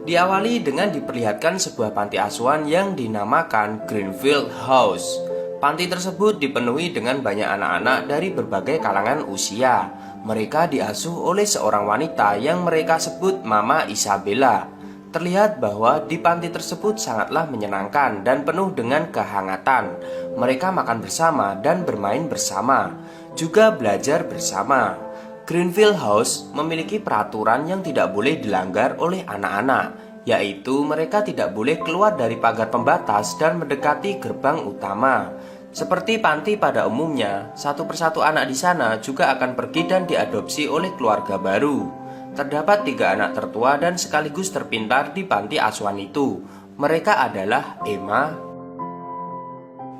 Diawali dengan diperlihatkan sebuah panti asuhan yang dinamakan Greenfield House. Panti tersebut dipenuhi dengan banyak anak-anak dari berbagai kalangan usia. Mereka diasuh oleh seorang wanita yang mereka sebut Mama Isabella. Terlihat bahwa di panti tersebut sangatlah menyenangkan dan penuh dengan kehangatan. Mereka makan bersama dan bermain bersama, juga belajar bersama. Greenfield House memiliki peraturan yang tidak boleh dilanggar oleh anak-anak, yaitu mereka tidak boleh keluar dari pagar pembatas dan mendekati gerbang utama. Seperti panti pada umumnya, satu persatu anak di sana juga akan pergi dan diadopsi oleh keluarga baru. Terdapat 3 anak tertua dan sekaligus terpintar di panti asuhan itu. Mereka adalah Emma,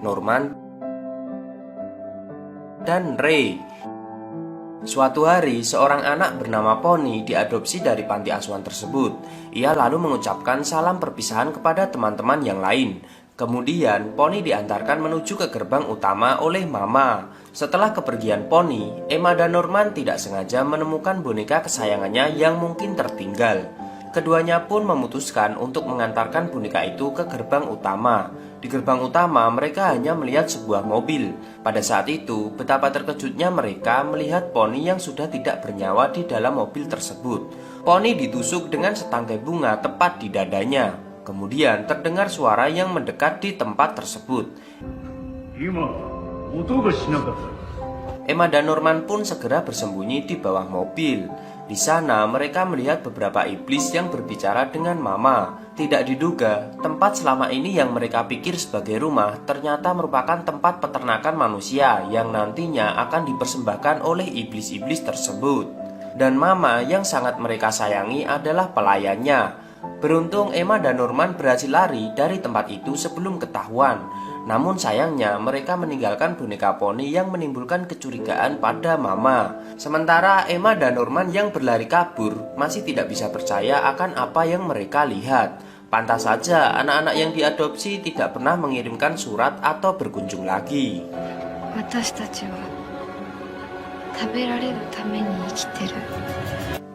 Norman, dan Ray. Suatu hari, seorang anak bernama Pony diadopsi dari panti asuhan tersebut. Ia lalu mengucapkan salam perpisahan kepada teman-teman yang lain. Kemudian, Pony diantarkan menuju ke gerbang utama oleh Mama. Setelah kepergian Pony, Emma dan Norman tidak sengaja menemukan boneka kesayangannya yang mungkin tertinggal. Keduanya pun memutuskan untuk mengantarkan boneka itu ke gerbang utama. Di gerbang utama, mereka hanya melihat sebuah mobil. Pada saat itu, betapa terkejutnya mereka melihat Pony yang sudah tidak bernyawa di dalam mobil tersebut. Pony ditusuk dengan setangkai bunga tepat di dadanya. Kemudian terdengar suara yang mendekat di tempat tersebut. Emma dan Norman pun segera bersembunyi di bawah mobil. Di sana mereka melihat beberapa iblis yang berbicara dengan Mama. Tidak diduga, tempat selama ini yang mereka pikir sebagai rumah ternyata merupakan tempat peternakan manusia yang nantinya akan dipersembahkan oleh iblis-iblis tersebut. Dan Mama yang sangat mereka sayangi adalah pelayannya. Beruntung Emma dan Norman berhasil lari dari tempat itu sebelum ketahuan. Namun sayangnya mereka meninggalkan boneka Pony yang menimbulkan kecurigaan pada Mama. Sementara Emma dan Norman yang berlari kabur masih tidak bisa percaya akan apa yang mereka lihat. Pantas saja anak-anak yang diadopsi tidak pernah mengirimkan surat atau berkunjung lagi.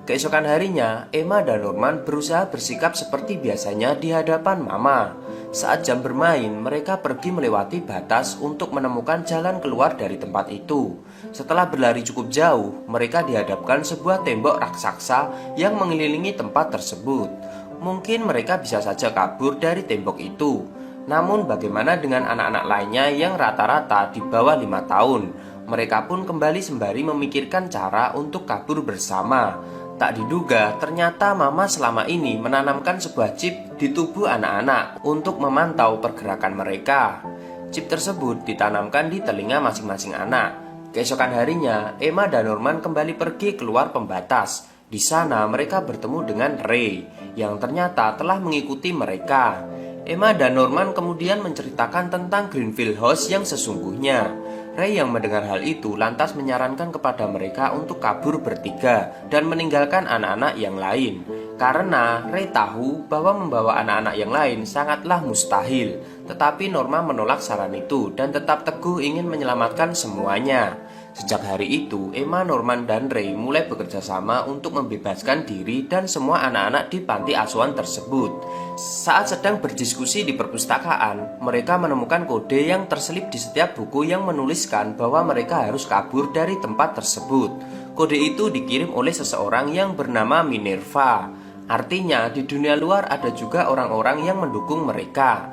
Keesokan harinya, Emma dan Norman berusaha bersikap seperti biasanya di hadapan Mama. Saat jam bermain, mereka pergi melewati batas untuk menemukan jalan keluar dari tempat itu. Setelah berlari cukup jauh, mereka dihadapkan sebuah tembok raksasa yang mengelilingi tempat tersebut. Mungkin mereka bisa saja kabur dari tembok itu. Namun bagaimana dengan anak-anak lainnya yang rata-rata di bawah 5 tahun? Mereka pun kembali sembari memikirkan cara untuk kabur bersama. Tak diduga, ternyata Mama selama ini menanamkan sebuah chip di tubuh anak-anak untuk memantau pergerakan mereka. Chip tersebut ditanamkan di telinga masing-masing anak. Keesokan harinya, Emma dan Norman kembali pergi keluar pembatas. Di sana mereka bertemu dengan Ray, yang ternyata telah mengikuti mereka. Emma dan Norman kemudian menceritakan tentang Greenfield House yang sesungguhnya. Ray yang mendengar hal itu lantas menyarankan kepada mereka untuk kabur bertiga dan meninggalkan anak-anak yang lain. Karena Ray tahu bahwa membawa anak-anak yang lain sangatlah mustahil. Tetapi Norma menolak saran itu dan tetap teguh ingin menyelamatkan semuanya. Sejak hari itu, Emma, Norman, dan Ray mulai bekerja sama untuk membebaskan diri dan semua anak-anak di panti asuhan tersebut. Saat sedang berdiskusi di perpustakaan, mereka menemukan kode yang terselip di setiap buku yang menuliskan bahwa mereka harus kabur dari tempat tersebut. Kode itu dikirim oleh seseorang yang bernama Minerva. Artinya, di dunia luar ada juga orang-orang yang mendukung mereka.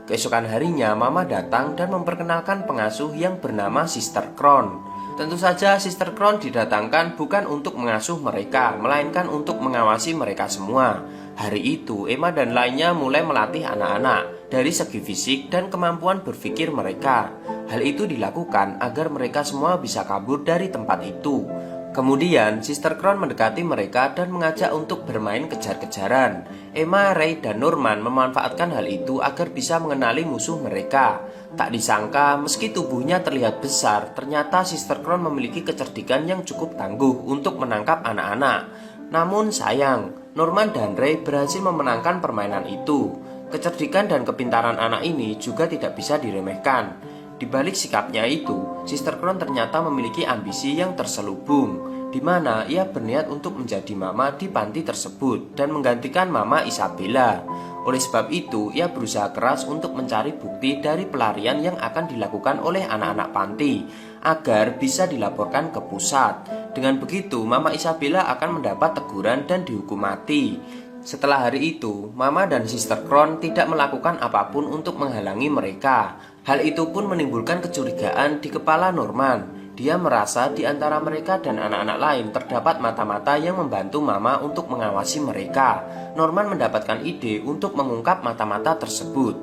Keesokan harinya, Mama datang dan memperkenalkan pengasuh yang bernama Sister Crown. Tentu saja Sister Crown didatangkan bukan untuk mengasuh mereka, melainkan untuk mengawasi mereka semua. Hari itu, Emma dan lainnya mulai melatih anak-anak dari segi fisik dan kemampuan berpikir mereka. Hal itu dilakukan agar mereka semua bisa kabur dari tempat itu. Kemudian, Sister Crown mendekati mereka dan mengajak untuk bermain kejar-kejaran. Emma, Ray, dan Norman memanfaatkan hal itu agar bisa mengenali musuh mereka. Tak disangka, meski tubuhnya terlihat besar, ternyata Sister Crown memiliki kecerdikan yang cukup tangguh untuk menangkap anak-anak. Namun sayang, Norman dan Ray berhasil memenangkan permainan itu. Kecerdikan dan kepintaran anak ini juga tidak bisa diremehkan. Di balik sikapnya itu, Sister Crown ternyata memiliki ambisi yang terselubung. di mana ia berniat untuk menjadi mama di panti tersebut dan menggantikan Mama Isabella. Oleh sebab itu, ia berusaha keras untuk mencari bukti dari pelarian yang akan dilakukan oleh anak-anak panti agar bisa dilaporkan ke pusat. Dengan begitu, Mama Isabella akan mendapat teguran dan dihukum mati. Setelah hari itu, Mama dan Sister Crown tidak melakukan apapun untuk menghalangi mereka. Hal itu pun menimbulkan kecurigaan di kepala Norman. Dia merasa di antara mereka dan anak-anak lain terdapat mata-mata yang membantu Mama untuk mengawasi mereka. Norman mendapatkan ide untuk mengungkap mata-mata tersebut.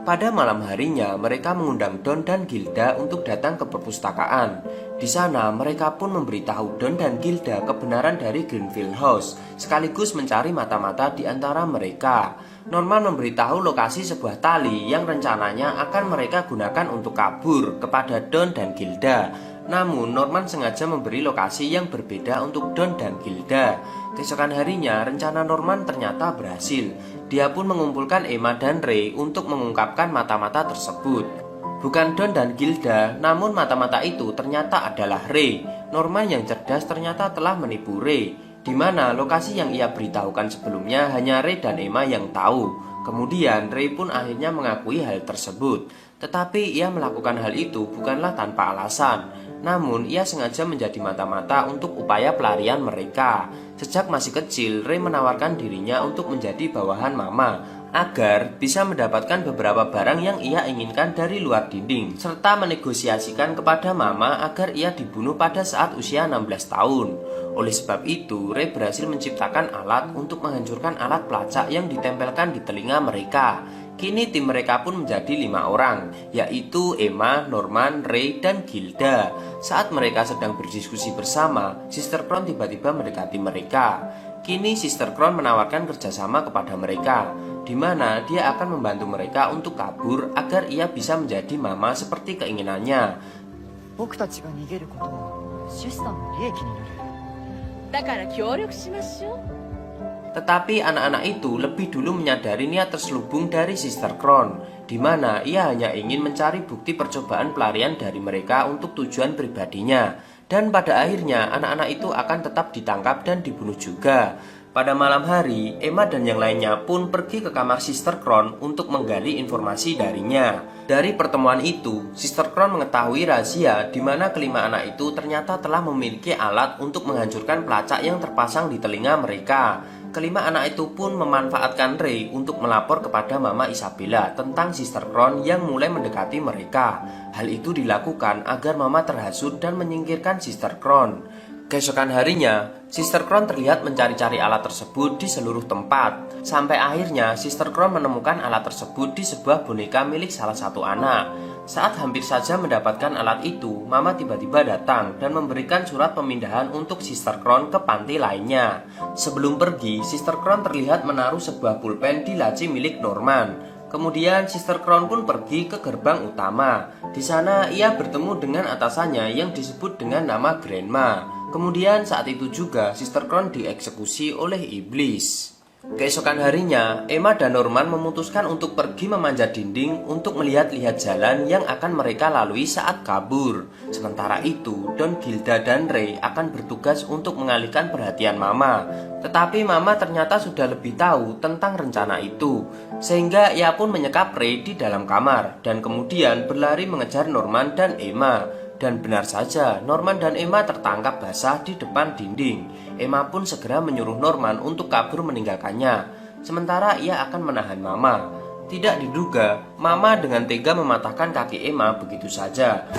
Pada malam harinya, mereka mengundang Don dan Gilda untuk datang ke perpustakaan. Di sana, mereka pun memberitahu Don dan Gilda kebenaran dari Greenfield House, sekaligus mencari mata-mata di antara mereka. Norman memberitahu lokasi sebuah tali yang rencananya akan mereka gunakan untuk kabur kepada Don dan Gilda. Namun, Norman sengaja memberi lokasi yang berbeda untuk Don dan Gilda. Keesokan harinya, rencana Norman ternyata berhasil. Dia pun mengumpulkan Emma dan Ray untuk mengungkapkan mata-mata tersebut. Bukan Don dan Gilda, namun mata-mata itu ternyata adalah Ray. Norman yang cerdas ternyata telah menipu Ray, di mana lokasi yang ia beritahukan sebelumnya hanya Ray dan Emma yang tahu. Kemudian Ray pun akhirnya mengakui hal tersebut. Tetapi ia melakukan hal itu bukanlah tanpa alasan. Namun ia sengaja menjadi mata-mata untuk upaya pelarian mereka. Sejak masih kecil, Ray menawarkan dirinya untuk menjadi bawahan Mama agar bisa mendapatkan beberapa barang yang ia inginkan dari luar dinding, serta menegosiasikan kepada Mama agar ia dibunuh pada saat usia 16 tahun. Oleh sebab itu, Ray berhasil menciptakan alat untuk menghancurkan alat pelacak yang ditempelkan di telinga mereka. Kini tim mereka pun menjadi 5 orang, yaitu Emma, Norman, Ray, dan Gilda. Saat mereka sedang berdiskusi bersama, Sister Crown tiba-tiba mendekati mereka. Kini Sister Crown menawarkan kerjasama kepada mereka, di mana dia akan membantu mereka untuk kabur agar ia bisa menjadi mama seperti keinginannya. Tetapi anak-anak itu lebih dulu menyadari niat terselubung dari Sister Crown, di mana ia hanya ingin mencari bukti percobaan pelarian dari mereka untuk tujuan pribadinya. Dan pada akhirnya anak-anak itu akan tetap ditangkap dan dibunuh juga. Pada malam hari, Emma dan yang lainnya pun pergi ke kamar Sister Crown untuk menggali informasi darinya. Dari pertemuan itu, Sister Crown mengetahui rahasia di mana kelima anak itu ternyata telah memiliki alat untuk menghancurkan pelacak yang terpasang di telinga mereka. Kelima anak itu pun memanfaatkan Ray untuk melapor kepada Mama Isabella tentang Sister Crown yang mulai mendekati mereka. Hal itu dilakukan agar Mama terhasut dan menyingkirkan Sister Crown. Keesokan harinya, Sister Crown terlihat mencari-cari alat tersebut di seluruh tempat. Sampai akhirnya Sister Crown menemukan alat tersebut di sebuah boneka milik salah satu anak. Saat hampir saja mendapatkan alat itu, Mama tiba-tiba datang dan memberikan surat pemindahan untuk Sister Crown ke panti lainnya. Sebelum pergi, Sister Crown terlihat menaruh sebuah pulpen di laci milik Norman. Kemudian Sister Crown pun pergi ke gerbang utama. Di sana ia bertemu dengan atasannya yang disebut dengan nama Grandma. Kemudian saat itu juga Sister Crown dieksekusi oleh iblis. Keesokan harinya, Emma dan Norman memutuskan untuk pergi memanjat dinding untuk melihat-lihat jalan yang akan mereka lalui saat kabur. Sementara itu, Don, Gilda, dan Ray akan bertugas untuk mengalihkan perhatian Mama. Tetapi Mama ternyata sudah lebih tahu tentang rencana itu, sehingga ia pun menyekap Ray di dalam kamar dan kemudian berlari mengejar Norman dan Emma. Dan benar saja, Norman dan Emma tertangkap basah di depan dinding. Emma pun segera menyuruh Norman untuk kabur meninggalkannya. Sementara ia akan menahan Mama. Tidak diduga, Mama dengan tega mematahkan kaki Emma begitu saja.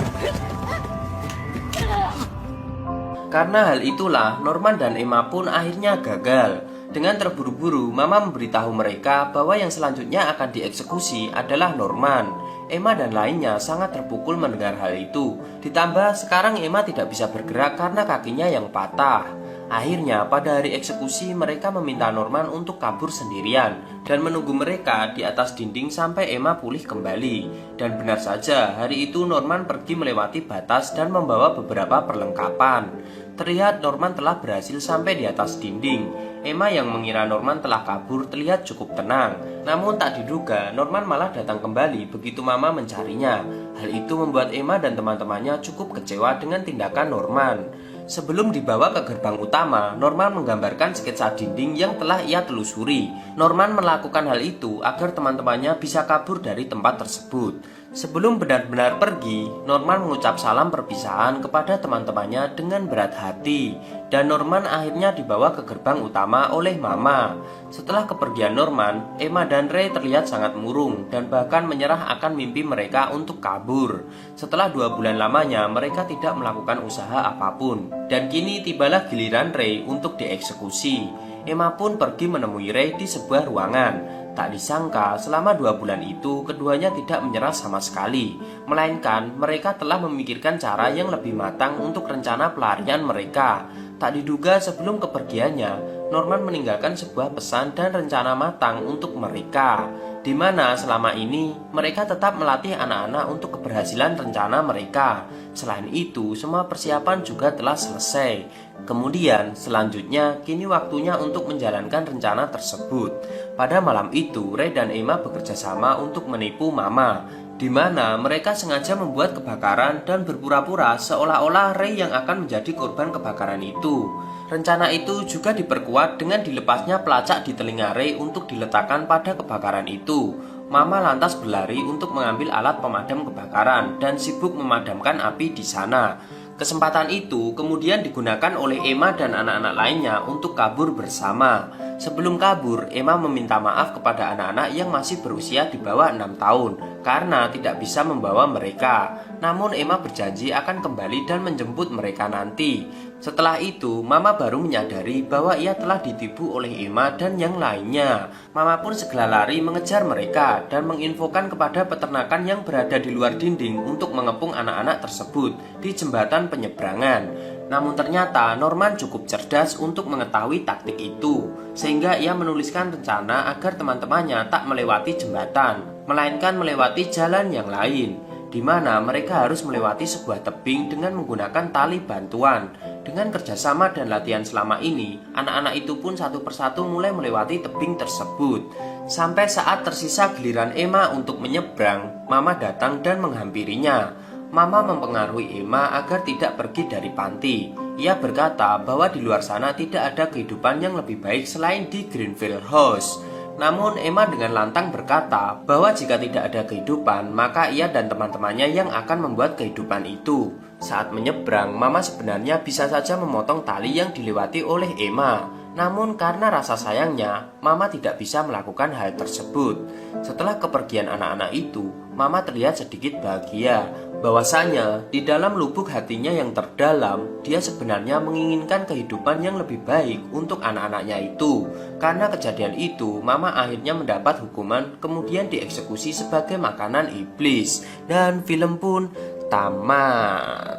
Karena hal itulah, Norman dan Emma pun akhirnya gagal. Dengan terburu-buru, Mama memberitahu mereka bahwa yang selanjutnya akan dieksekusi adalah Norman. Emma dan lainnya sangat terpukul mendengar hal itu. Ditambah sekarang Emma tidak bisa bergerak karena kakinya yang patah. Akhirnya pada hari eksekusi mereka meminta Norman untuk kabur sendirian dan menunggu mereka di atas dinding sampai Emma pulih kembali. Dan benar saja, hari itu Norman pergi melewati batas dan membawa beberapa perlengkapan. Terlihat Norman telah berhasil sampai di atas dinding. Emma yang mengira Norman telah kabur terlihat cukup tenang. Namun tak diduga, Norman malah datang kembali begitu Mama mencarinya. Hal itu membuat Emma dan teman-temannya cukup kecewa dengan tindakan Norman. Sebelum dibawa ke gerbang utama, Norman menggambarkan sketsa dinding yang telah ia telusuri. Norman melakukan hal itu agar teman-temannya bisa kabur dari tempat tersebut. Sebelum benar-benar pergi, Norman mengucap salam perpisahan kepada teman-temannya dengan berat hati. Dan Norman akhirnya dibawa ke gerbang utama oleh Mama. Setelah kepergian Norman, Emma dan Ray terlihat sangat murung dan bahkan menyerah akan mimpi mereka untuk kabur. Setelah 2 bulan lamanya, mereka tidak melakukan usaha apapun. Dan kini tibalah giliran Ray untuk dieksekusi. Emma pun pergi menemui Ray di sebuah ruangan. Tak disangka, selama 2 bulan itu, keduanya tidak menyerah sama sekali. Melainkan, mereka telah memikirkan cara yang lebih matang untuk rencana pelarian mereka. Tak diduga sebelum kepergiannya, Norman meninggalkan sebuah pesan dan rencana matang untuk mereka, di mana selama ini mereka tetap melatih anak-anak untuk keberhasilan rencana mereka. Selain itu, semua persiapan juga telah selesai. Kemudian, selanjutnya, kini waktunya untuk menjalankan rencana tersebut. Pada malam itu, Ray dan Emma bekerja sama untuk menipu Mama, di mana mereka sengaja membuat kebakaran dan berpura-pura seolah-olah Ray yang akan menjadi korban kebakaran itu. Rencana itu juga diperkuat dengan dilepasnya pelacak di telinga Ray untuk diletakkan pada kebakaran itu. Mama lantas berlari untuk mengambil alat pemadam kebakaran dan sibuk memadamkan api di sana. Kesempatan itu kemudian digunakan oleh Emma dan anak-anak lainnya untuk kabur bersama. Sebelum kabur, Emma meminta maaf kepada anak-anak yang masih berusia di bawah 6 tahun karena tidak bisa membawa mereka. Namun Emma berjanji akan kembali dan menjemput mereka nanti. Setelah itu, Mama baru menyadari bahwa ia telah ditipu oleh Emma dan yang lainnya. Mama pun segera lari mengejar mereka dan menginfokan kepada peternakan yang berada di luar dinding untuk mengepung anak-anak tersebut di jembatan penyeberangan. Namun ternyata Norman cukup cerdas untuk mengetahui taktik itu, sehingga ia menuliskan rencana agar teman-temannya tak melewati jembatan, melainkan melewati jalan yang lain, di mana mereka harus melewati sebuah tebing dengan menggunakan tali bantuan. Dengan kerjasama dan latihan selama ini, anak-anak itu pun satu persatu mulai melewati tebing tersebut. Sampai saat tersisa giliran Emma untuk menyeberang, Mama datang dan menghampirinya. Mama mempengaruhi Emma agar tidak pergi dari panti. Ia berkata bahwa di luar sana tidak ada kehidupan yang lebih baik selain di Greenfield House. Namun Emma dengan lantang berkata bahwa jika tidak ada kehidupan, maka ia dan teman-temannya yang akan membuat kehidupan itu. Saat menyeberang, Mama sebenarnya bisa saja memotong tali yang dilewati oleh Emma. Namun karena rasa sayangnya, Mama tidak bisa melakukan hal tersebut. Setelah kepergian anak-anak itu, Mama terlihat sedikit bahagia. Bahwasanya di dalam lubuk hatinya yang terdalam, dia sebenarnya menginginkan kehidupan yang lebih baik untuk anak-anaknya itu. Karena kejadian itu, Mama akhirnya mendapat hukuman kemudian dieksekusi sebagai makanan iblis. Dan film pun tamat.